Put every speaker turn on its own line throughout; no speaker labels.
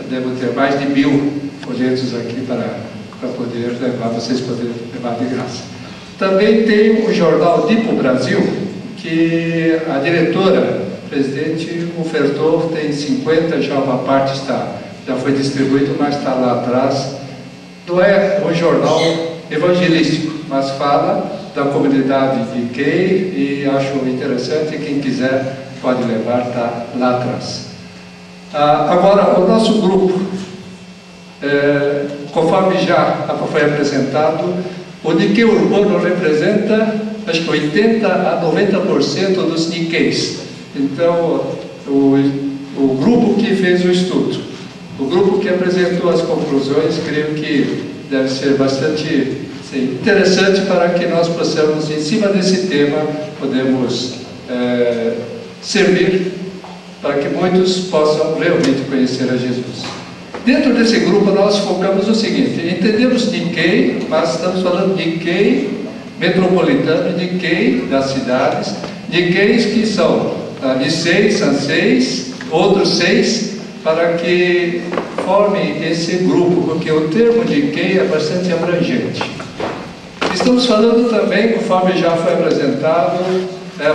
devo ter mais de 1000 folhetos aqui para poder levar, vocês poderem levar de graça. Também tem o jornal Dipo Brasil, que a diretora, presidente, ofertou, tem 50, já uma parte já foi distribuído, mas está lá atrás. Não é um jornal evangelístico, mas fala da comunidade de Kei, e acho interessante, quem quiser pode levar, está lá atrás. Agora, o nosso grupo, conforme já foi apresentado, o Nikkei urbano representa, acho que 80 a 90% dos Nikkeis. Então, o grupo que fez o estudo, o grupo que apresentou as conclusões, creio que deve ser bastante interessante para que nós possamos, em cima desse tema, podemos servir para que muitos possam realmente conhecer a Jesus. Dentro desse grupo nós focamos o seguinte: entendemos Nikkei, mas estamos falando de Nikkei metropolitano, Nikkei das cidades, Nikkeis que são Nisei, Sanseis, outros 6, para que formem esse grupo, porque o termo Nikkei é bastante abrangente. Estamos falando também, conforme já foi apresentado,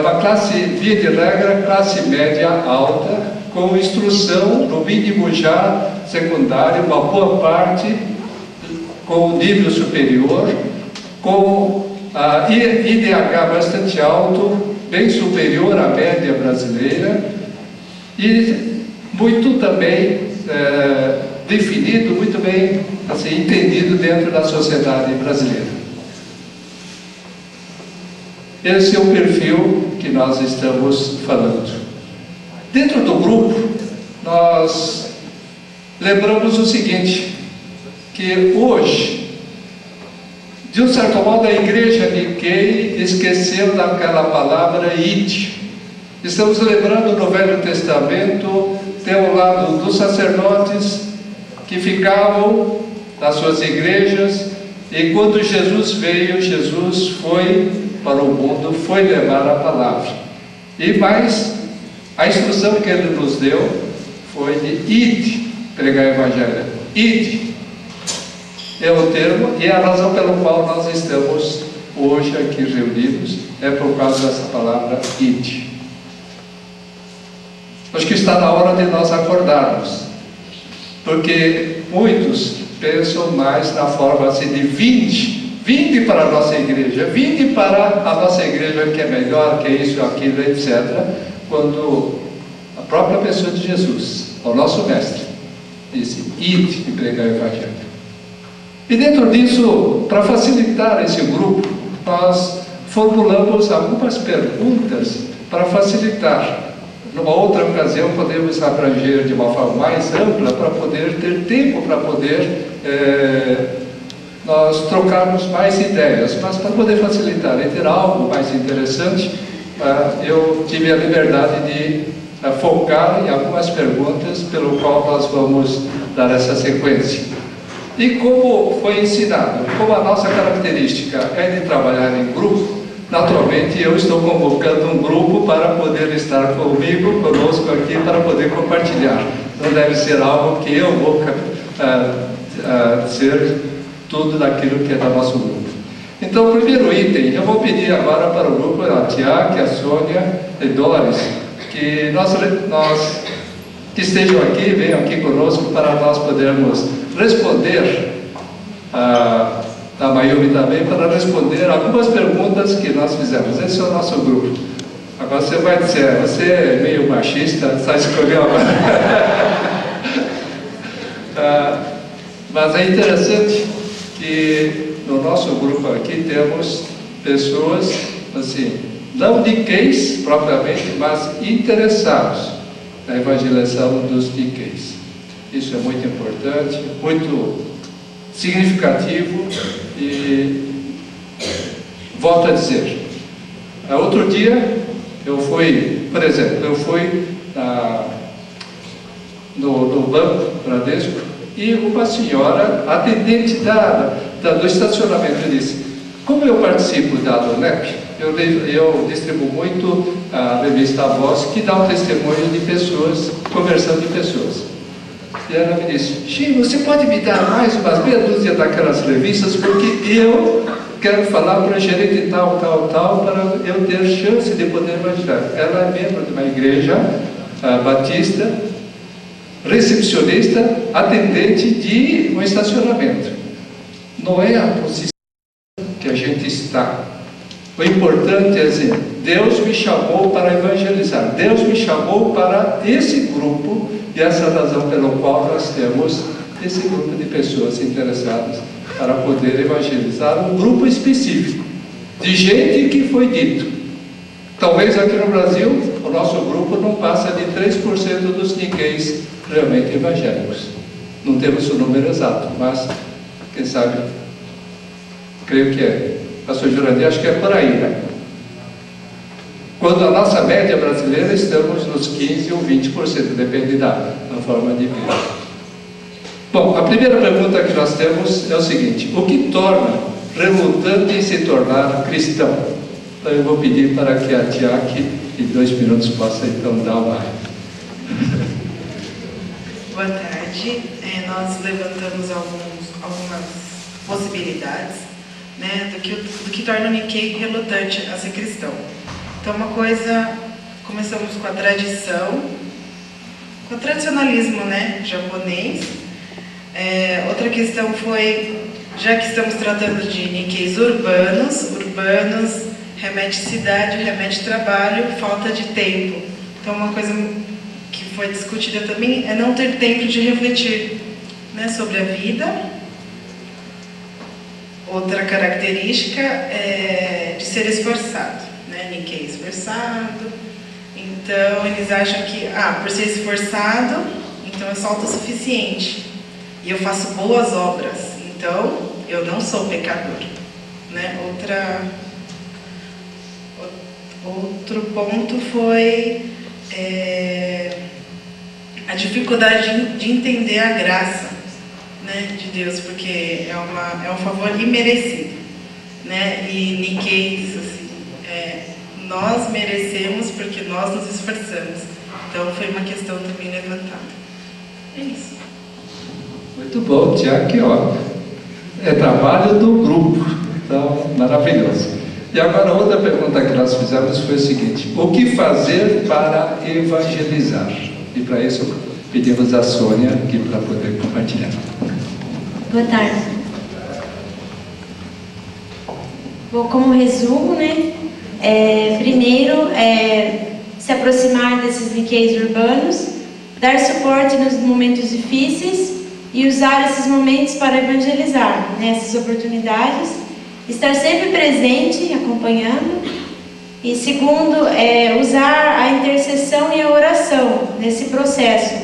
uma classe, via de regra, classe média alta, com instrução, no mínimo já secundário, uma boa parte com nível superior, com a IDH bastante alto, bem superior à média brasileira, e muito também definido, muito bem assim, entendido dentro da sociedade brasileira. Esse é o perfil que nós estamos falando. Dentro do grupo, nós lembramos o seguinte, que hoje, de um certo modo, a igreja Nikkei esqueceu daquela palavra id. Estamos lembrando no Velho Testamento, tem o lado dos sacerdotes que ficavam nas suas igrejas, e quando Jesus veio, Jesus foi para o mundo, foi levar a palavra. E mais, a instrução que ele nos deu foi de id, pregar o evangelho. Id é o termo e a razão pela qual nós estamos hoje aqui reunidos é por causa dessa palavra id. Acho que está na hora de nós acordarmos, porque muitos pensam mais na forma assim de vinde para a nossa igreja, vinde para a nossa igreja que é melhor, que é isso, aquilo, etc., quando a própria pessoa de Jesus, o nosso mestre, disse, ide e pregar o evangelho. E dentro disso, para facilitar esse grupo, nós formulamos algumas perguntas para facilitar. Numa outra ocasião, podemos abranger de uma forma mais ampla para poder ter tempo para poder nós trocarmos mais ideias, mas para poder facilitar e ter algo mais interessante, eu tive a liberdade de focar em algumas perguntas pelo qual nós vamos dar essa sequência. E como foi ensinado, como a nossa característica é de trabalhar em grupo, naturalmente eu estou convocando um grupo para poder estar comigo, conosco aqui, para poder compartilhar. Não deve ser algo que eu vou ser tudo daquilo que é do nosso grupo. Então, o primeiro item, eu vou pedir agora para o grupo, a Tiago, a Sônia e Doris, que nós que estejam aqui, venham aqui conosco para nós podermos responder, a Mayumi também, para responder algumas perguntas que nós fizemos. Esse é o nosso grupo. Agora você vai dizer, você é meio machista, só escolheu agora. Mas é interessante que no nosso grupo aqui temos pessoas, assim, não Nikkeis propriamente, mas interessados na evangelização dos Nikkeis. Isso é muito importante, muito significativo e volto a dizer, outro dia eu fui, por exemplo, no Banco Bradesco e uma senhora, atendente do estacionamento, disse, como eu participo da DONEP, eu distribuo muito a revista A Voz, que dá um testemunho de pessoas, conversando de pessoas. E ela me disse, Chico, você pode me dar mais umas meia dúzia daquelas revistas, porque eu quero falar para o gerente tal, para eu ter chance de poder evangelizar. Ela é membro de uma igreja batista, recepcionista, atendente de um estacionamento. Não é a posição que a gente está. O importante é dizer, Deus me chamou para evangelizar, Deus me chamou para esse grupo, e essa é a razão pela qual nós temos esse grupo de pessoas interessadas para poder evangelizar um grupo específico, de gente que foi dito. Talvez aqui no Brasil, o nosso grupo não passa de 3% dos Nikkeis realmente evangélicos. Não temos o número exato, mas, quem sabe, creio que é. Pastor Jurandir, acho que é por aí, né? Quando a nossa média brasileira, estamos nos 15% ou 20%, depende da forma de vida. Bom, a primeira pergunta que nós temos é o seguinte: o que torna relutante em se tornar cristão? Então eu vou pedir para que a Tiaki, em 2 minutos, possa então dar uma...
Boa tarde. Nós levantamos algumas possibilidades, né, do que torna o Nikkei relutante a ser cristão. Então, uma coisa, começamos com a tradição, com o tradicionalismo, né, japonês. Outra questão foi, já que estamos tratando de Nikkeis urbanos remete cidade, remete trabalho, falta de tempo. Então, uma coisa que foi discutida também é não ter tempo de refletir, né, sobre a vida. Outra característica é de ser esforçado, né? Nikkei esforçado. Então, eles acham que, por ser esforçado, então eu sou autossuficiente. E eu faço boas obras, então eu não sou pecador, né? Outro ponto foi a dificuldade de entender a graça, né, de Deus, porque é um favor imerecido, né? E Nikkeis, assim, nós merecemos porque nós nos esforçamos. Então foi uma questão também levantada. É isso.
Muito bom, Tiaki, ó. É trabalho do grupo, então, maravilhoso. E agora, outra pergunta que nós fizemos foi o seguinte: o que fazer para evangelizar? E para isso, pedimos a Sônia aqui para poder compartilhar.
Boa tarde. Bom, como resumo, né? Primeiro, se aproximar desses Nikkeis urbanos, dar suporte nos momentos difíceis e usar esses momentos para evangelizar, né, essas oportunidades, estar sempre presente, acompanhando. E segundo, usar a intercessão e a oração nesse processo,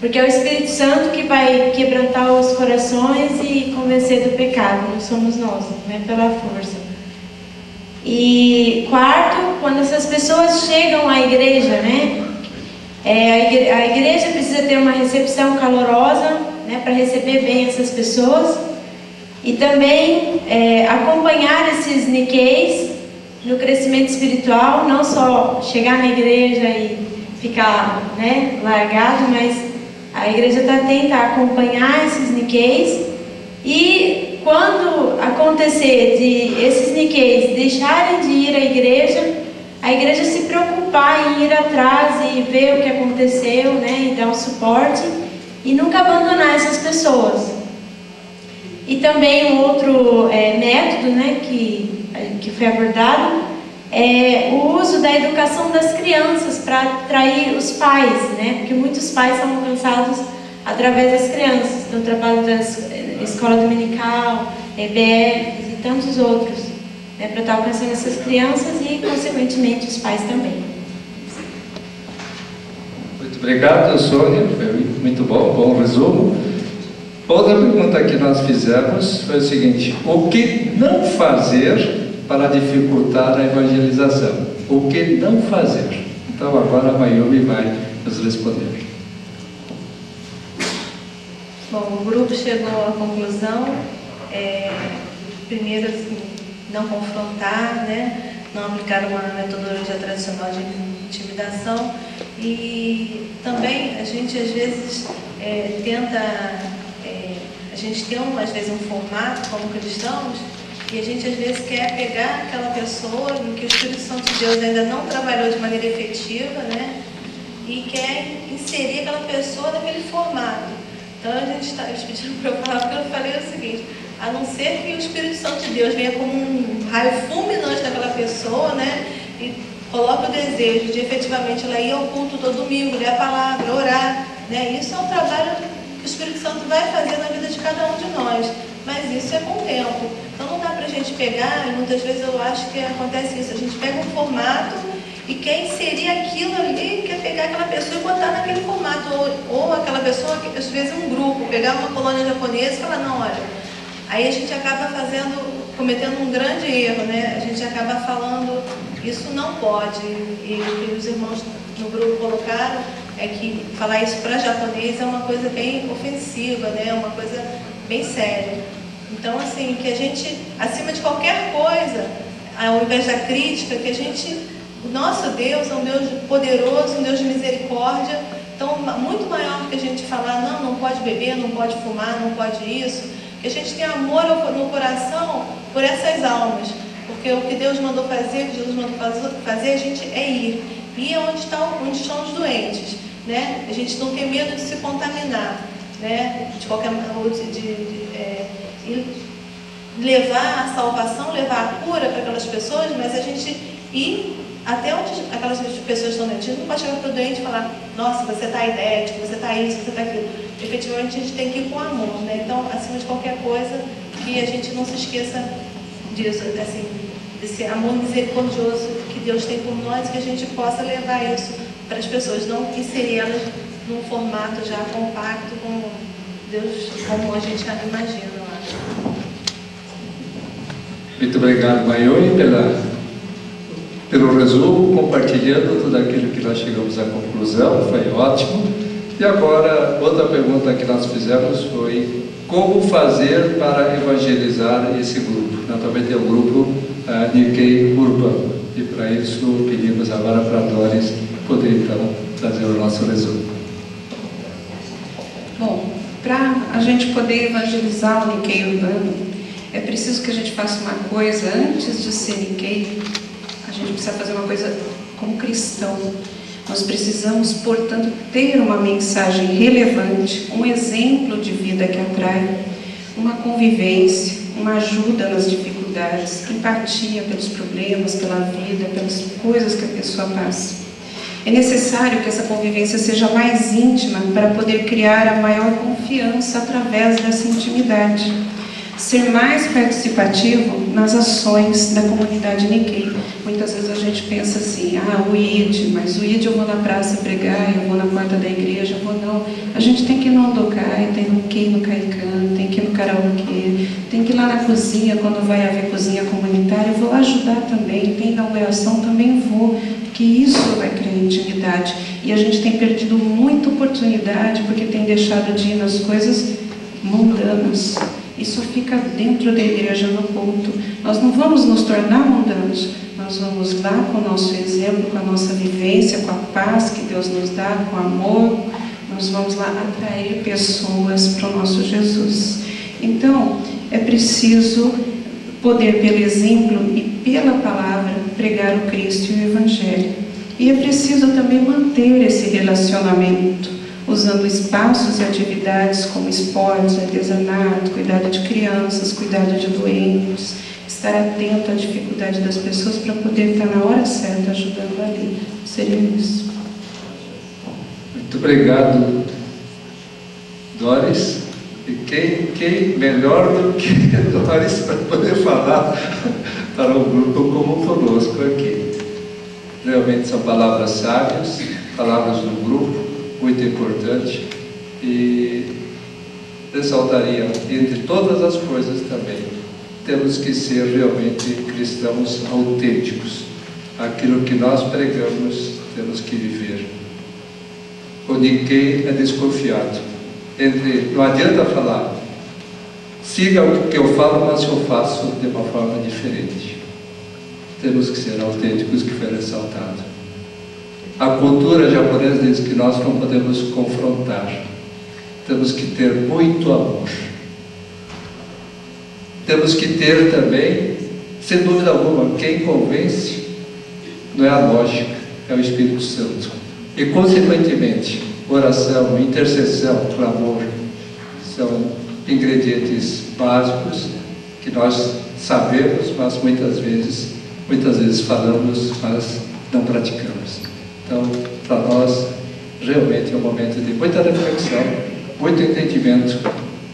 porque é o Espírito Santo que vai quebrantar os corações e convencer do pecado, não somos nós, não é pela força. E quarto, quando essas pessoas chegam à igreja, né, a igreja precisa ter uma recepção calorosa, né, para receber bem essas pessoas, e também acompanhar esses Nikkeis no crescimento espiritual, não só chegar na igreja e ficar, né, largado, mas a igreja está atenta a acompanhar esses Nikkeis, e quando acontecer de esses Nikkeis deixarem de ir à igreja se preocupar em ir atrás e ver o que aconteceu, né, e dar um suporte, e nunca abandonar essas pessoas. E também um outro método, né, que foi abordado é o uso da educação das crianças para atrair os pais, né, porque muitos pais são alcançados através das crianças, no trabalho da escola dominical, EBFs e tantos outros, né, para estar alcançando essas crianças e, consequentemente, os pais também.
Muito obrigado, Sônia, foi muito bom resumo. Outra pergunta que nós fizemos foi o seguinte: o que não fazer para dificultar a evangelização? O que não fazer? Então agora a Mayumi vai nos responder.
Bom, o grupo chegou à conclusão, primeiro, assim, não confrontar, né? Não aplicar uma metodologia tradicional de intimidação, e também a gente às vezes a gente tem às vezes um formato como cristãos, e a gente às vezes quer pegar aquela pessoa em que o Espírito Santo de Deus ainda não trabalhou de maneira efetiva, né? E quer inserir aquela pessoa naquele formato. Então eles pediram para eu falar, porque eu falei o seguinte: a não ser que o Espírito Santo de Deus venha como um raio fulminante naquela pessoa, né? E coloque o desejo de efetivamente ela ir ao culto todo domingo, ler a palavra, orar, né? Isso é um trabalho que o Espírito Santo vai fazer na vida de cada um de nós, mas isso é com o tempo. Então não dá para a gente pegar, e muitas vezes eu acho que acontece isso, a gente pega um formato e quer inserir aquilo ali, quer pegar aquela pessoa e botar naquele formato, ou aquela pessoa, às vezes um grupo, pegar uma colônia japonesa e falar, não, olha, aí a gente acaba cometendo um grande erro, né? A gente acaba falando, isso não pode, e o que os irmãos no grupo colocaram é que falar isso para japonês é uma coisa bem ofensiva, né? É uma coisa bem séria. Então, assim, que a gente, acima de qualquer coisa, ao invés da crítica, que a gente, o nosso Deus é um Deus poderoso, um Deus de misericórdia, então, muito maior que a gente falar, não pode beber, não pode fumar, não pode isso, que a gente tenha amor no coração por essas almas, porque o que Deus mandou fazer, o que Jesus mandou fazer, a gente é ir onde estão os doentes, né? A gente não tem medo de se contaminar, né? De qualquer maneira, e levar a salvação, levar a cura para aquelas pessoas, mas a gente ir até onde aquelas pessoas estão doentes. A gente não pode chegar para o doente e falar, nossa, você está idético, você está isso, você está aquilo. Efetivamente a gente tem que ir com amor, né? Então, acima de qualquer coisa, que a gente não se esqueça disso, assim, desse amor misericordioso que Deus tem por nós, e que a gente possa levar isso para as pessoas, não inseri-las num formato já compacto, como Deus, como a gente imagina, eu acho.
Muito obrigado, Maione, pelo resumo, compartilhando tudo aquilo que nós chegamos à conclusão, foi ótimo. E agora, outra pergunta que nós fizemos foi como fazer para evangelizar esse grupo. Nós também temos o grupo Nikkei Urbano, e para isso pedimos agora para a Doris poder então trazer o nosso resumo.
Bom, para a gente poder evangelizar o Nikkei Urbano, é preciso que a gente faça uma coisa antes de ser Nikkei. A gente precisa fazer uma coisa como cristão. Nós precisamos, portanto, ter uma mensagem relevante, um exemplo de vida que atrai, uma convivência, uma ajuda nas dificuldades, empatia pelos problemas, pela vida, pelas coisas que a pessoa passa. É necessário que essa convivência seja mais íntima para poder criar a maior confiança através dessa intimidade. Ser mais participativo nas ações da comunidade Nikkei. Muitas vezes a gente pensa assim, o ID, mas o ID eu vou na praça pregar, eu vou na porta da igreja, eu vou não. A gente tem que ir no Ondokai, tem que ir no Kaikan, tem que ir no karaokê, tem que ir lá na cozinha, quando vai haver cozinha comunitária, eu vou lá ajudar também, tem inauguração, também vou, porque isso vai criar intimidade. E a gente tem perdido muita oportunidade, porque tem deixado de ir nas coisas mundanas. Isso fica dentro da igreja no culto. Nós não vamos nos tornar mundanos. Nós vamos lá com o nosso exemplo, com a nossa vivência, com a paz que Deus nos dá, com o amor. Nós vamos lá atrair pessoas para o nosso Jesus. Então, é preciso poder, pelo exemplo e pela palavra, pregar o Cristo e o Evangelho. E é preciso também manter esse relacionamento, usando espaços e atividades como esportes, artesanato, cuidado de crianças, cuidado de doentes, estar atento à dificuldade das pessoas para poder estar na hora certa ajudando ali. Seria isso.
Muito obrigado, Doris. E quem melhor do que Doris para poder falar para o grupo como conosco aqui. Realmente são palavras sábias, palavras do grupo, muito importante, e ressaltaria, entre todas as coisas também, temos que ser realmente cristãos autênticos. Aquilo que nós pregamos, temos que viver. O Nikkei é desconfiado. Não adianta falar, siga o que eu falo, mas eu faço de uma forma diferente. Temos que ser autênticos, que foi ressaltado. A cultura japonesa diz que nós não podemos confrontar. temos que ter muito amor. Temos que ter também, sem dúvida alguma, quem convence não é a lógica, é o Espírito Santo. E, consequentemente, oração, intercessão, clamor, são ingredientes básicos que nós sabemos, mas muitas vezes falamos, mas não praticamos. Então, para nós, realmente é um momento de muita reflexão, muito entendimento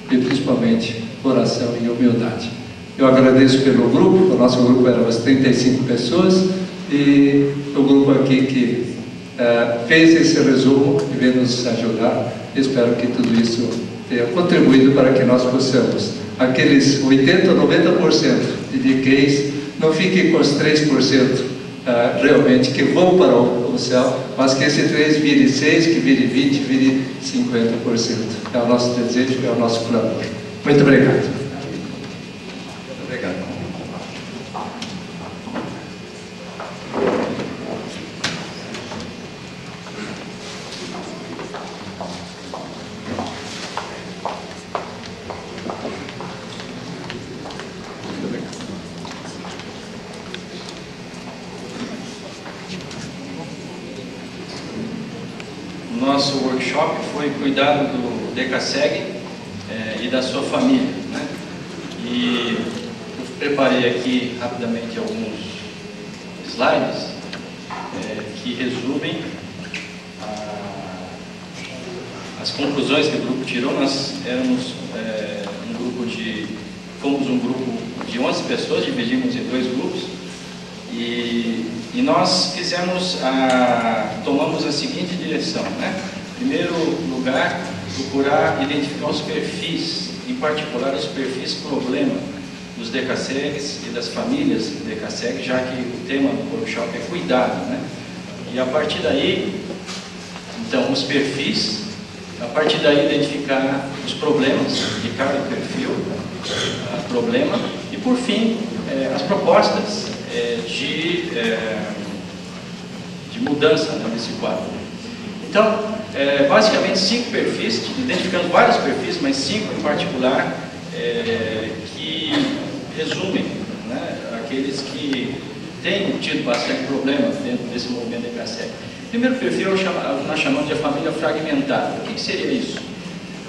e, principalmente, oração e humildade. Eu agradeço pelo grupo, o nosso grupo era umas 35 pessoas, e o grupo aqui que fez esse resumo e veio nos ajudar. Espero que tudo isso tenha contribuído para que nós possamos, aqueles 80% ou 90% de Nickeis, não fiquem com os 3% realmente que vão para o céu, mas que esse 3 vire 6, que vire 20, vire 50%. É o nosso desejo, é o nosso clamor. Muito obrigado.
Muito obrigado.
Nosso workshop foi cuidado do DECASEG e da sua família, né? E eu preparei aqui rapidamente alguns slides que resumem as conclusões que o grupo tirou. Nós éramos fomos um grupo de 11 pessoas, dividimos em 2 grupos, e nós tomamos a seguinte direção, né? Em primeiro lugar, procurar identificar os perfis, em particular os perfis problema dos DECASEGs e das famílias DECASEG, já que o tema do workshop é cuidado, né? E a partir daí, então, os perfis, a partir daí identificar os problemas de cada perfil, problema, e por fim, as propostas de mudança, né, desse quadro. Então, basicamente 5 perfis, identificando vários perfis, mas 5 em particular, que resumem, né, aqueles que têm tido bastante problema dentro desse movimento DECASEG. O primeiro perfil nós chamamos de a família fragmentada. O que seria isso?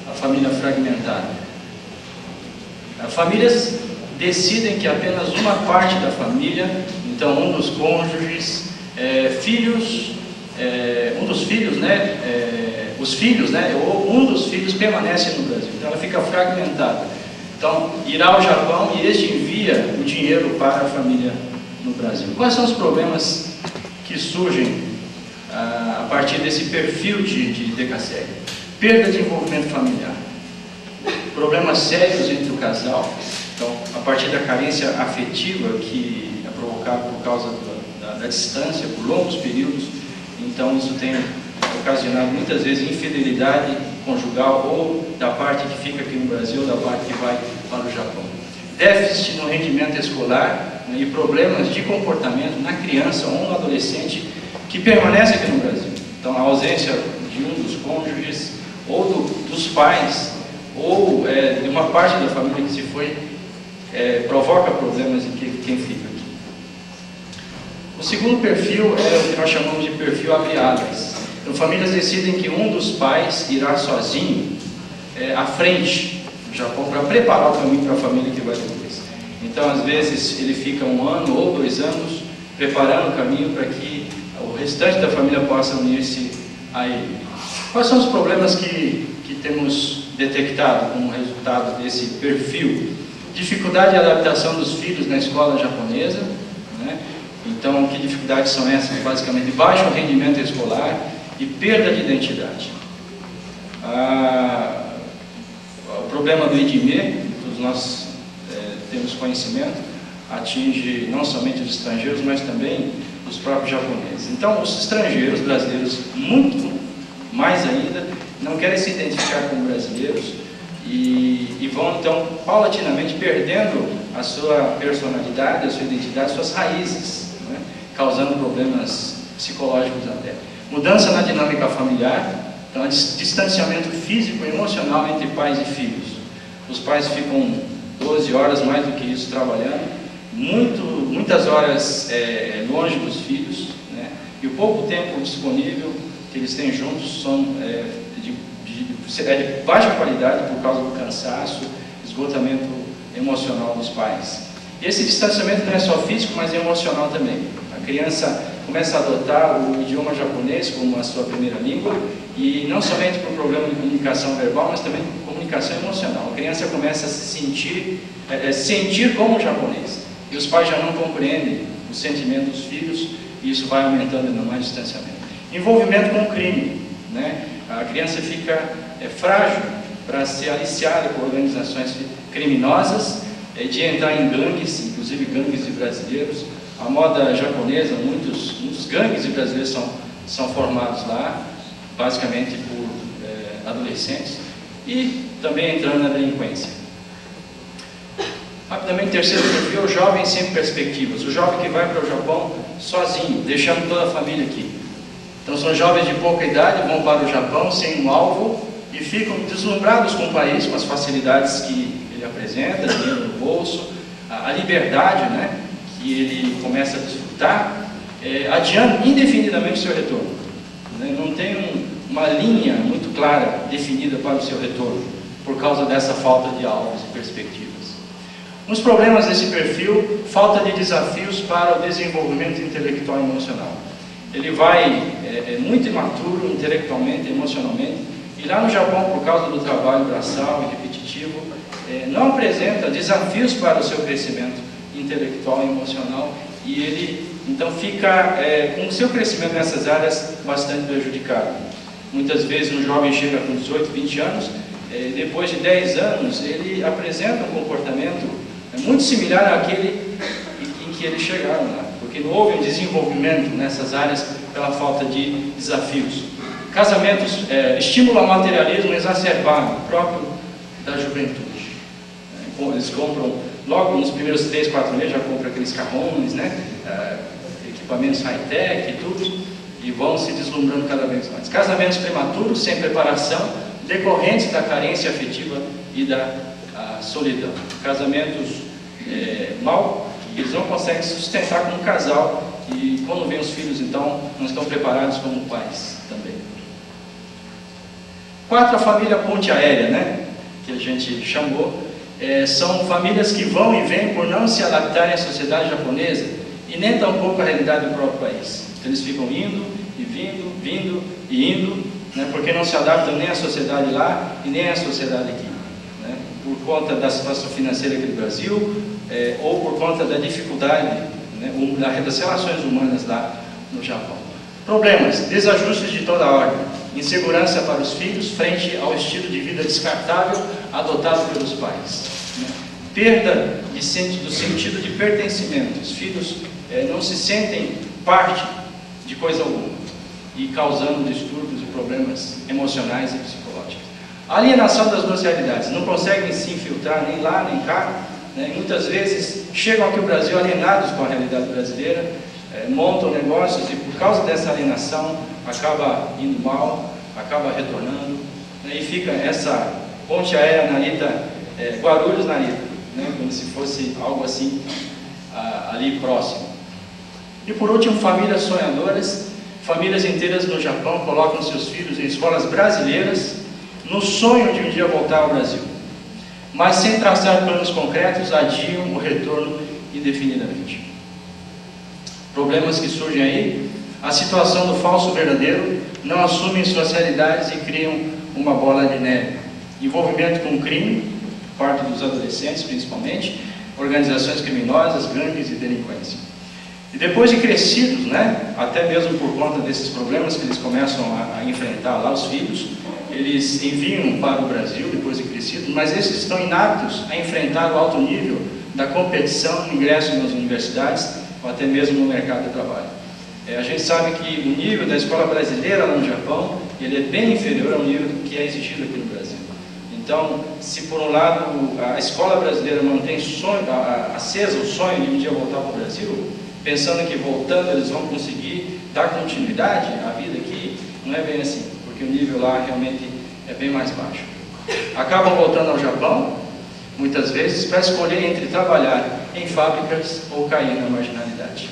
A família fragmentada. As famílias decidem que apenas uma parte da família, então um dos cônjuges, um dos filhos, né, os filhos, né, ou um dos filhos permanece no Brasil. Então ela fica fragmentada. Então irá ao Japão e este envia o dinheiro para a família no Brasil. Quais são os problemas que surgem a partir desse perfil de DECASEG? Perda de envolvimento familiar, problemas sérios entre o casal. Então, a partir da carência afetiva que é provocada por causa da distância, por longos períodos, então isso tem ocasionado muitas vezes infidelidade conjugal, ou da parte que fica aqui no Brasil, ou da parte que vai para o Japão. Déficit no rendimento escolar, né, e problemas de comportamento na criança ou no adolescente que permanece aqui no Brasil. Então, a ausência de um dos cônjuges, ou dos pais, ou de uma parte da família que se foi, provoca problemas em quem fica aqui. O segundo perfil é o que nós chamamos de perfil abre aspas. Então, famílias decidem que um dos pais irá sozinho à frente do Japão para preparar o caminho para a família que vai depois. Então, às vezes, ele fica 1 ano ou 2 anos preparando o caminho para que o restante da família possa unir-se a ele. Quais são os problemas que temos detectado como resultado desse perfil? Dificuldade de adaptação dos filhos na escola japonesa, né? Então, que dificuldades são essas? Basicamente, baixo rendimento escolar e perda de identidade. O problema do IDME, todos nós temos conhecimento, atinge não somente os estrangeiros, mas também os próprios japoneses. Então, os estrangeiros, brasileiros, muito mais ainda, não querem se identificar como brasileiros e vão, então, paulatinamente perdendo a sua personalidade, a sua identidade, suas raízes, né? Causando problemas psicológicos até. Mudança na dinâmica familiar, Então, há distanciamento físico e emocional entre pais e filhos. Os pais ficam 12 horas, mais do que isso, trabalhando, muitas horas longe dos filhos, né? E o pouco tempo disponível que eles têm juntos são de baixa qualidade por causa do cansaço, esgotamento emocional dos pais. E esse distanciamento não é só físico, mas emocional também. A criança começa a adotar o idioma japonês como a sua primeira língua, e não somente por problema de comunicação verbal, mas também por comunicação emocional. A criança começa a se sentir como japonês, e os pais já não compreendem o sentimento dos filhos, e isso vai aumentando ainda mais o distanciamento. Envolvimento com o crime, né? A criança fica frágil para ser aliciada por organizações criminosas, de entrar em gangues, inclusive gangues de brasileiros. A moda japonesa, muitos gangues de brasileiros são formados lá, basicamente por adolescentes, e também entrando na delinquência. Rapidamente, terceiro perfil, o jovem sem perspectivas. O jovem que vai para o Japão sozinho, deixando toda a família aqui. Então são jovens de pouca idade, vão para o Japão sem um alvo e ficam deslumbrados com o país, com as facilidades que ele apresenta, dinheiro no bolso, a liberdade, né, que ele começa a desfrutar, adiando indefinidamente o seu retorno. Né? Não tem uma linha muito clara definida para o seu retorno, por causa dessa falta de alvos e perspectivas. Uns problemas desse perfil, falta de desafios para o desenvolvimento intelectual e emocional. Ele vai muito imaturo intelectualmente, emocionalmente, e lá no Japão, por causa do trabalho braçal e repetitivo, não apresenta desafios para o seu crescimento intelectual e emocional, e ele então fica com o seu crescimento nessas áreas bastante prejudicado. Muitas vezes um jovem chega com 18, 20 anos, depois de 10 anos ele apresenta um comportamento muito similar àquele em que eles chegaram lá, porque não houve um desenvolvimento nessas áreas pela falta de desafios. Casamentos estimulam o materialismo exacerbado, próprio da juventude. Eles compram, logo nos primeiros 3, 4 meses, já compram aqueles carrões, né? Equipamentos high-tech e tudo, e vão se deslumbrando cada vez mais. Casamentos prematuros, sem preparação, decorrentes da carência afetiva e da solidão. Casamentos mal, eles não conseguem se sustentar como casal, e quando vêm os filhos, então, não estão preparados como pais também. 4, a família ponte aérea, né? Que a gente chamou. São famílias que vão e vêm por não se adaptarem à sociedade japonesa e nem tampouco à realidade do próprio país. Então, eles ficam indo e vindo e indo, né, porque não se adaptam nem à sociedade lá e nem à sociedade aqui, né, por conta da situação financeira aqui do Brasil, ou por conta da dificuldade, né, das relações humanas lá no Japão. Problemas, desajustes de toda ordem, insegurança para os filhos frente ao estilo de vida descartável adotado pelos pais, né? Perda do sentido de pertencimento. Os filhos não se sentem parte de coisa alguma, e causando distúrbios e problemas emocionais e psicológicos. Alienação das duas realidades, não conseguem se infiltrar nem lá nem cá, né? Muitas vezes chegam aqui ao Brasil alienados com a realidade brasileira, montam negócios e por causa dessa alienação acaba indo mal, acaba retornando, né? E fica essa ponte aérea Guarulhos-Narita, né? Como se fosse algo assim ali próximo. E por último, famílias sonhadoras. Famílias inteiras no Japão colocam seus filhos em escolas brasileiras no sonho de um dia voltar ao Brasil, mas sem traçar planos concretos, adiam o retorno indefinidamente. Problemas que surgem aí: a situação do falso verdadeiro, não assumem suas realidades e criam uma bola de neve. Envolvimento com crime, parte dos adolescentes principalmente, organizações criminosas, gangues e delinquência. E depois de crescidos, né, até mesmo por conta desses problemas que eles começam a enfrentar lá, os filhos, eles enviam para o Brasil depois de crescidos, mas esses estão inaptos a enfrentar o alto nível da competição no ingresso nas universidades ou até mesmo no mercado de trabalho. A gente sabe que o nível da escola brasileira lá no Japão, ele é bem inferior ao nível que é exigido aqui no Brasil. Então, se por um lado a escola brasileira mantém acesa o sonho de um dia voltar para o Brasil, pensando que voltando eles vão conseguir dar continuidade à vida aqui, não é bem assim, porque o nível lá realmente é bem mais baixo. Acabam voltando ao Japão, muitas vezes, para escolher entre trabalhar em fábricas ou cair na marginalidade.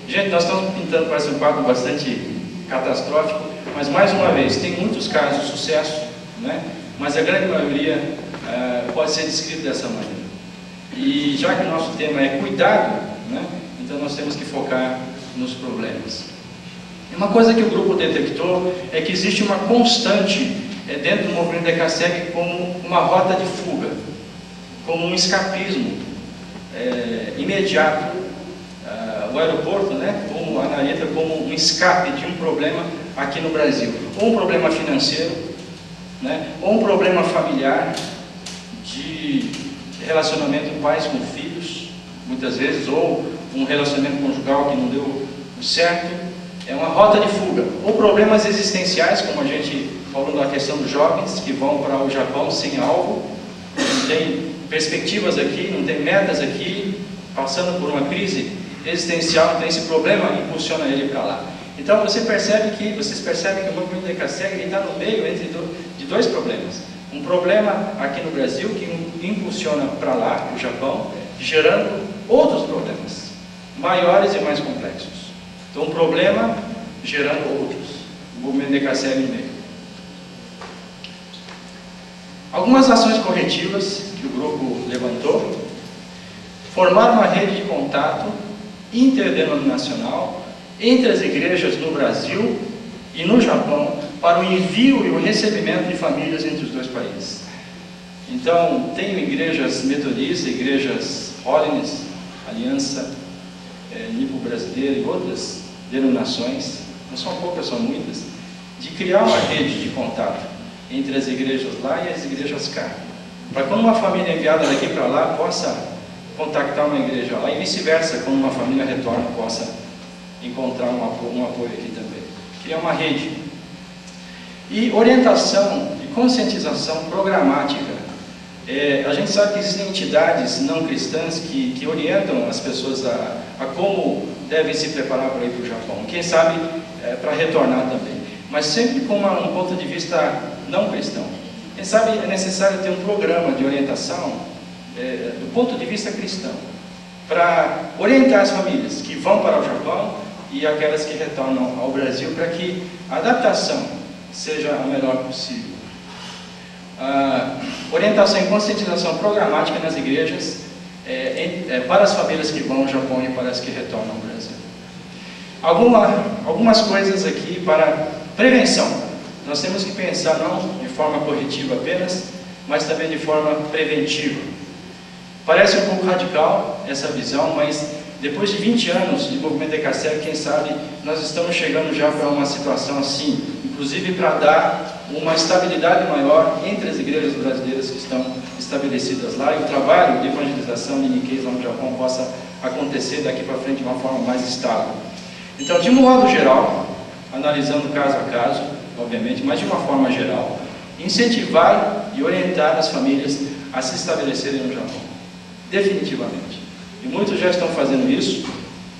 Gente, nós estamos pintando, parece um quadro bastante catastrófico, mas mais uma vez, tem muitos casos de sucesso, né? Mas a grande maioria pode ser descrito dessa maneira. E já que o nosso tema é cuidado, né? Então nós temos que focar nos problemas. E uma coisa que o grupo detectou é que existe uma constante dentro do movimento DECASEG como uma rota de fuga, como um escapismo imediato. O aeroporto, né, como a Narita, como um escape de um problema aqui no Brasil, ou um problema financeiro, né, ou um problema familiar, de relacionamento pais com filhos, muitas vezes, ou um relacionamento conjugal que não deu certo. É uma rota de fuga, ou problemas existenciais, como a gente falou da questão dos jovens que vão para o Japão sem alvo, não tem perspectivas aqui, não tem metas aqui, passando por uma crise existencial, então esse problema impulsiona ele para lá. Então vocês percebem que o movimento DECASEG está no meio de dois problemas. Um problema aqui no Brasil que impulsiona para lá, o Japão, gerando outros problemas, maiores e mais complexos. Então um problema gerando outros. O movimento DECASEG no meio. Algumas ações corretivas que o grupo levantou: formar uma rede de contato interdenominacional entre as igrejas no Brasil e no Japão para o envio e o recebimento de famílias entre os dois países. Então, tem igrejas metodistas, igrejas Holiness, Aliança Nipo-Brasileira e outras denominações, não são poucas, são muitas, de criar uma rede de contato entre as igrejas lá e as igrejas cá, para quando uma família é enviada daqui para lá possa contactar uma igreja lá e vice-versa, quando uma família retorna possa encontrar um apoio aqui também. Criar uma rede. E orientação e conscientização programática. A gente sabe que existem entidades não cristãs que orientam as pessoas a como devem se preparar para ir para o Japão. Quem sabe para retornar também. Mas sempre com um ponto de vista não cristão. Quem sabe é necessário ter um programa de orientação do ponto de vista cristão, para orientar as famílias que vão para o Japão e aquelas que retornam ao Brasil, para que a adaptação seja a melhor possível. Orientação e conscientização programática nas igrejas para as famílias que vão ao Japão e para as que retornam ao Brasil. Algumas coisas aqui para prevenção. Nós temos que pensar não de forma corretiva apenas, mas também de forma preventiva. Parece um pouco radical essa visão, mas depois de 20 anos de movimento DECASEG, quem sabe nós estamos chegando já para uma situação assim, inclusive para dar uma estabilidade maior entre as igrejas brasileiras que estão estabelecidas lá, e o trabalho de evangelização de Nikkeis lá no Japão possa acontecer daqui para frente de uma forma mais estável. Então, de um modo geral, analisando caso a caso, obviamente, mas de uma forma geral, incentivar e orientar as famílias a se estabelecerem no Japão. Definitivamente. E muitos já estão fazendo isso,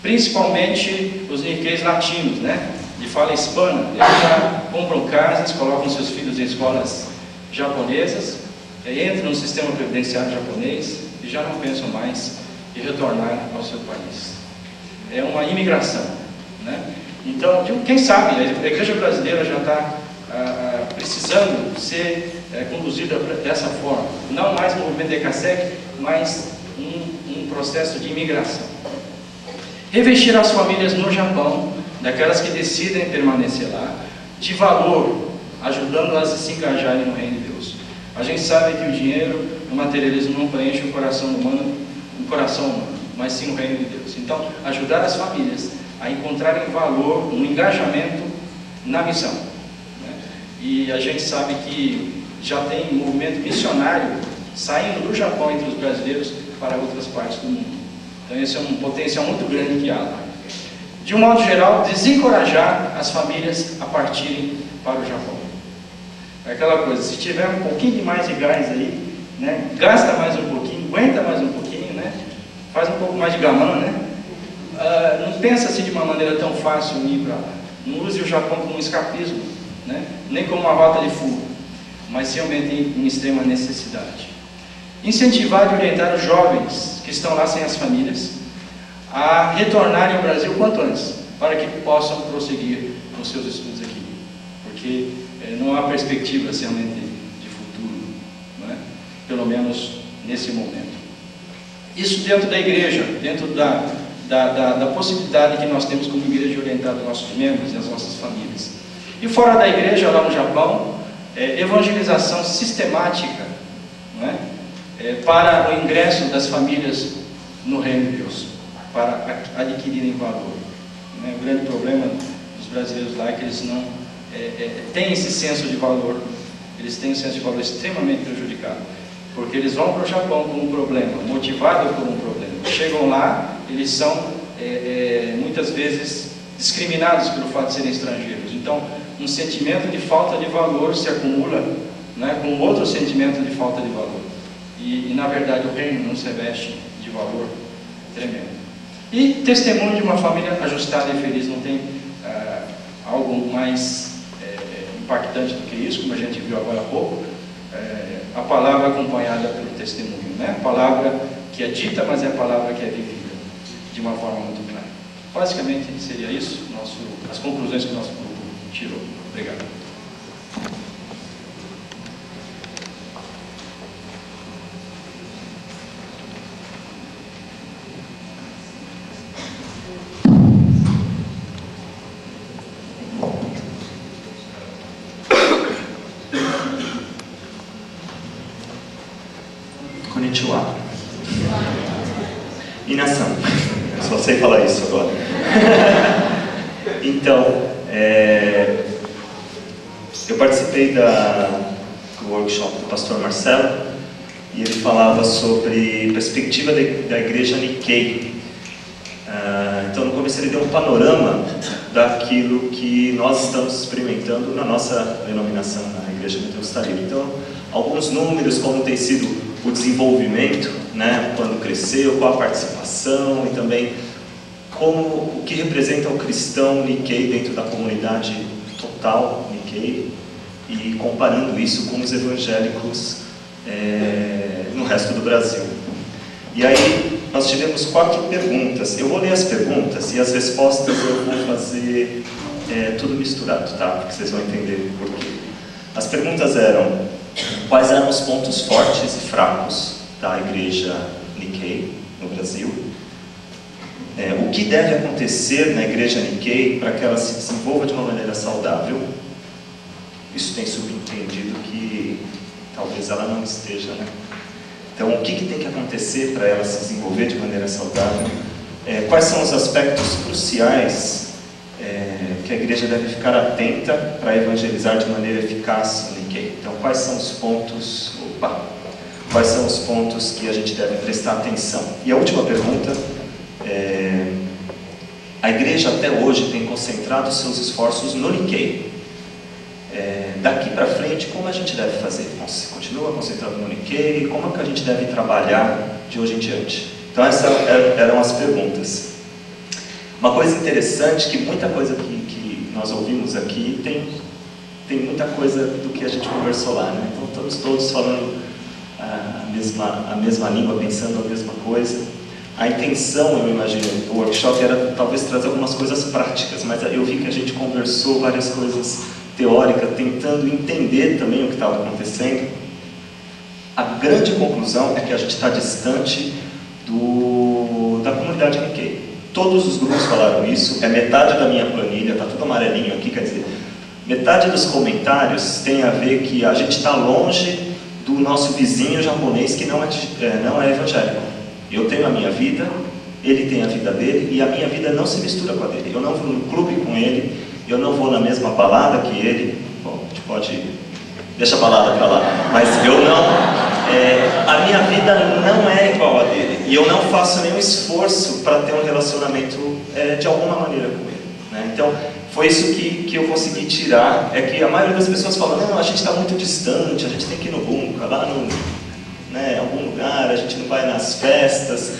principalmente os Nikkeis latinos, né? De fala hispana. Eles já compram casas, colocam seus filhos em escolas japonesas, entram no sistema previdenciário japonês e já não pensam mais em retornar ao seu país. É uma imigração, né? Então, quem sabe, a igreja brasileira já está precisando ser conduzida dessa forma. Não mais o movimento DECASEG, mas um processo de imigração. Revestir as famílias no Japão, daquelas que decidem permanecer lá, de valor, ajudando-as a se engajarem no reino de Deus. A gente sabe que o dinheiro, o materialismo não preenche o coração humano, mas sim o reino de Deus. Então, ajudar as famílias a encontrarem valor, um engajamento na missão. Né? E a gente sabe que já tem um movimento missionário saindo do Japão entre os brasileiros para outras partes do mundo. Então esse é um potencial muito grande que há lá. De um modo geral, desencorajar as famílias a partirem para o Japão. É aquela coisa, se tiver um pouquinho de mais de gás aí, né, gasta mais um pouquinho, aguenta mais um pouquinho, né, faz um pouco mais de gamão, né, não pensa assim de uma maneira tão fácil ir para lá. Não use o Japão como um escapismo, né? Nem como uma rota de fuga, mas realmente em extrema necessidade. Incentivar e orientar os jovens que estão lá sem as famílias a retornarem ao Brasil quanto antes, para que possam prosseguir com seus estudos aqui, porque não há perspectiva realmente de futuro, não é? Pelo menos nesse momento. Isso dentro da igreja, dentro da possibilidade que nós temos como igreja de orientar os nossos membros e as nossas famílias. E fora da igreja, lá no Japão, evangelização sistemática, não é? Para o ingresso das famílias no reino de Deus, para adquirirem valor. Né? O grande problema dos brasileiros lá é que eles não têm esse senso de valor, eles têm um senso de valor extremamente prejudicado, porque eles vão para o Japão com um problema, motivados por um problema. Chegam lá, eles são muitas vezes discriminados pelo fato de serem estrangeiros. Então, um sentimento de falta de valor se acumula, né, com outro sentimento de falta de valor. E na verdade o reino não se reveste de valor tremendo. E testemunho de uma família ajustada e feliz. Não tem algo mais impactante do que isso, como a gente viu agora há pouco. A palavra acompanhada pelo testemunho, né? A palavra que é dita, mas é a palavra que é vivida de uma forma muito clara. Basicamente seria isso, as conclusões que o nosso grupo tirou. Obrigado.
Konnichiwa. Minasan. Só sei falar isso agora. Então, eu participei do workshop do pastor Marcelo e ele falava sobre perspectiva da igreja Nikkei. Então, no começo ele deu um panorama daquilo que nós estamos experimentando na nossa denominação, na Igreja Metodista Livre. Então, alguns números, como tem sido o desenvolvimento, né, quando cresceu, qual a participação e também o que representa o cristão Nikkei dentro da comunidade total Nikkei e comparando isso com os evangélicos no resto do Brasil. E aí nós tivemos 4 perguntas. Eu vou ler as perguntas e as respostas eu vou fazer tudo misturado, tá? Porque vocês vão entender por quê. As perguntas eram: quais eram os pontos fortes e fracos da igreja Nikkei no Brasil? O que deve acontecer na igreja Nikkei para que ela se desenvolva de uma maneira saudável? Isso tem subentendido que talvez ela não esteja, né? Então, o que tem que acontecer para ela se desenvolver de maneira saudável? Quais são os aspectos cruciais que a igreja deve ficar atenta para evangelizar de maneira eficaz no Nikkei? Então, quais são os pontos que a gente deve prestar atenção? E a última pergunta, a igreja até hoje tem concentrado seus esforços no Nikkei. Daqui para frente, como a gente deve fazer? Continua concentrado no Nikkei? Como é que a gente deve trabalhar de hoje em diante? Então essas eram as perguntas. Uma coisa interessante, que muita coisa que nós ouvimos aqui tem muita coisa do que a gente conversou lá, né? Então estamos todos falando a mesma língua, pensando a mesma coisa. A intenção, eu imagino, do workshop era talvez trazer algumas coisas práticas, mas eu vi que a gente conversou várias coisas teóricas, tentando entender também o que estava acontecendo. A grande conclusão é que a gente está distante da comunidade Nikkei. Todos os grupos falaram isso, metade da minha planilha, está tudo amarelinho aqui, quer dizer, metade dos comentários tem a ver que a gente está longe do nosso vizinho japonês que não é evangélico. Eu tenho a minha vida, ele tem a vida dele, e a minha vida não se mistura com a dele. Eu não vou no clube com ele, eu não vou na mesma balada que ele. Bom, a gente pode... deixa a balada para lá. Mas eu não... a minha vida não é igual a dele. E eu não faço nenhum esforço para ter um relacionamento de alguma maneira com ele, né? Então, foi isso que eu consegui tirar. É que a maioria das pessoas fala: não, a gente está muito distante, a gente tem que ir no bunka, lá no... em algum lugar, a gente não vai nas festas,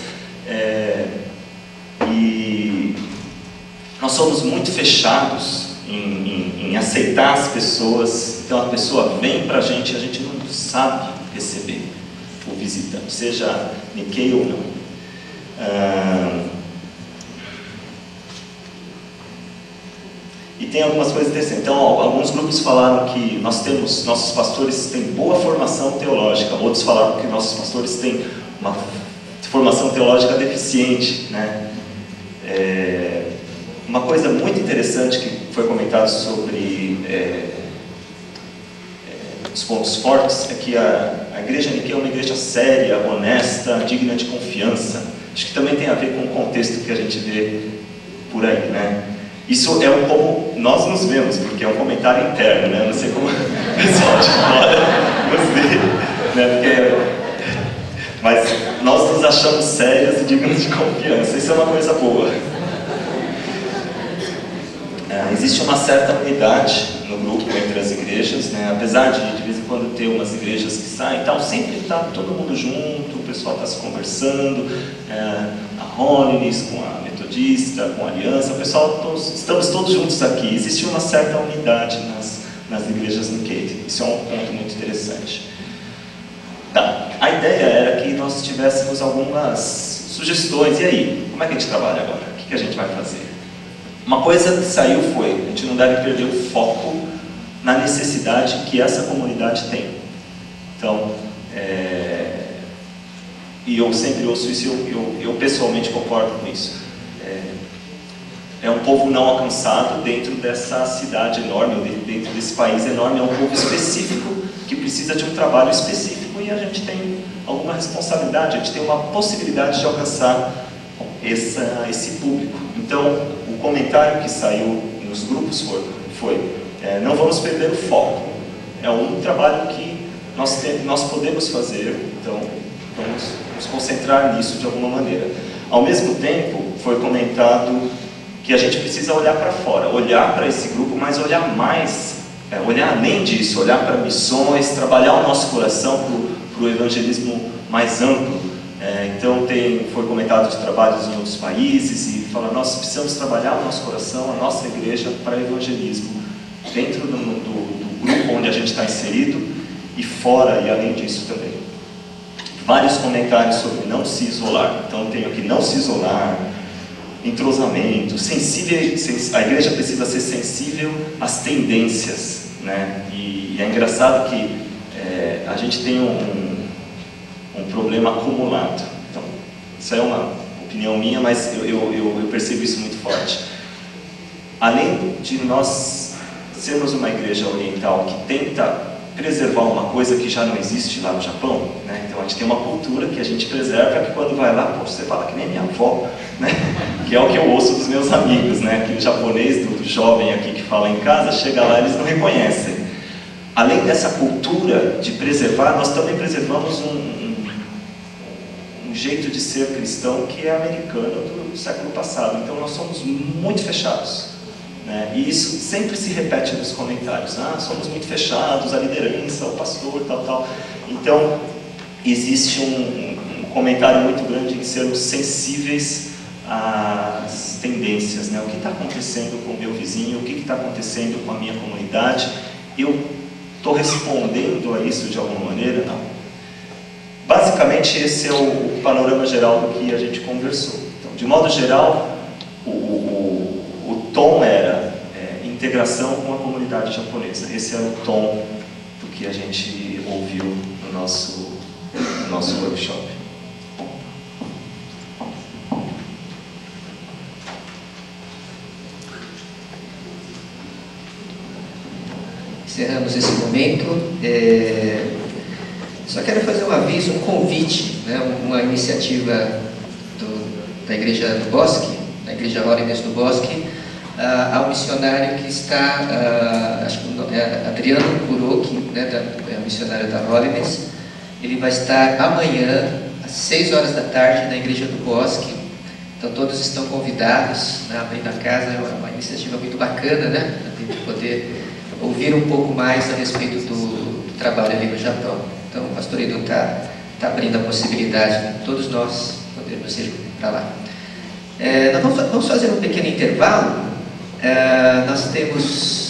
e nós somos muito fechados em em aceitar as pessoas. Então a pessoa vem para a gente não sabe receber o visitante, seja Nikkei ou não. E tem algumas coisas interessantes. Então, alguns grupos falaram que nossos pastores têm boa formação teológica, outros falaram que nossos pastores têm uma formação teológica deficiente, né? Uma coisa muito interessante que foi comentado sobre os pontos fortes é que a igreja Nikkei é uma igreja séria, honesta, digna de confiança. Acho que também tem a ver com o contexto que a gente vê por aí, né? Isso é como nós nos vemos, porque é um comentário interno, né? Eu não sei como o pessoal de fora nos vê, né? Mas nós nos achamos sérios e dignos de confiança. Isso é uma coisa boa. Existe uma certa unidade no grupo entre as igrejas, né? Apesar de vez em quando ter umas igrejas que saem e tal, sempre está todo mundo junto, o pessoal está se conversando, a Holiness com a Metodista, com a Aliança, o pessoal, estamos todos juntos aqui. Existe uma certa unidade nas igrejas Nikkei. Isso é um ponto muito interessante. Tá. A ideia era que nós tivéssemos algumas sugestões. E aí? Como é que a gente trabalha agora? O que a gente vai fazer? Uma coisa que saiu foi, a gente não deve perder o foco na necessidade que essa comunidade tem. Então, e eu sempre ouço isso e eu pessoalmente concordo com isso. É um povo não alcançado dentro dessa cidade enorme, ou dentro desse país enorme, é um povo específico que precisa de um trabalho específico e a gente tem alguma responsabilidade, a gente tem uma possibilidade de alcançar esse público. Então, o comentário que saiu nos grupos foi não vamos perder o foco, é um trabalho que nós podemos fazer, então vamos nos concentrar nisso de alguma maneira. Ao mesmo tempo, foi comentado que a gente precisa olhar para fora, olhar para esse grupo, mas olhar mais, olhar além disso, olhar para missões, trabalhar o nosso coração para o evangelismo mais amplo. Então foi comentado de trabalhos em outros países e fala, nós precisamos trabalhar o nosso coração, a nossa igreja para evangelismo, dentro do grupo onde a gente está inserido e fora e além disso também. Vários comentários sobre não se isolar. Então tenho aqui não se isolar, entrosamento, a igreja precisa ser sensível às tendências, né? E é engraçado que a gente tem um problema acumulado. Então, isso é uma opinião minha, mas eu percebo isso muito forte. Além de nós sermos uma igreja oriental que tenta preservar uma coisa que já não existe lá no Japão, né? Então a gente tem uma cultura que a gente preserva, que quando vai lá, você fala que nem minha avó, né? Que é o que eu ouço dos meus amigos, né? Que o japonês do jovem aqui que fala em casa, chega lá e eles não reconhecem. Além dessa cultura de preservar, nós também preservamos um jeito de ser cristão que é americano do século passado. Então nós somos muito fechados, né? E isso sempre se repete nos comentários. Somos muito fechados, a liderança, o pastor, tal. Então existe um comentário muito grande em sermos sensíveis às tendências, né? O que está acontecendo com o meu vizinho, o que está acontecendo com a minha comunidade? Eu estou respondendo a isso de alguma maneira? Não. Basicamente, esse é o panorama geral do que a gente conversou. Então, de modo geral, o tom era integração com a comunidade japonesa. Esse era o tom do que a gente ouviu no nosso workshop.
Encerramos esse momento. Só quero fazer um aviso, um convite, né, uma iniciativa da Igreja do Bosque, da Igreja Holiness do Bosque, ao missionário que está, acho que é Adriano Kuroki, né, missionário da Holiness. Ele vai estar amanhã, às 6 horas da tarde, na Igreja do Bosque. Então todos estão convidados, né, abrindo a casa. É uma iniciativa muito bacana, né, de poder ouvir um pouco mais a respeito do trabalho ali no Japão. Então o pastor Edu está abrindo a possibilidade de todos nós podermos ir para lá. Nós vamos fazer um pequeno intervalo. Nós temos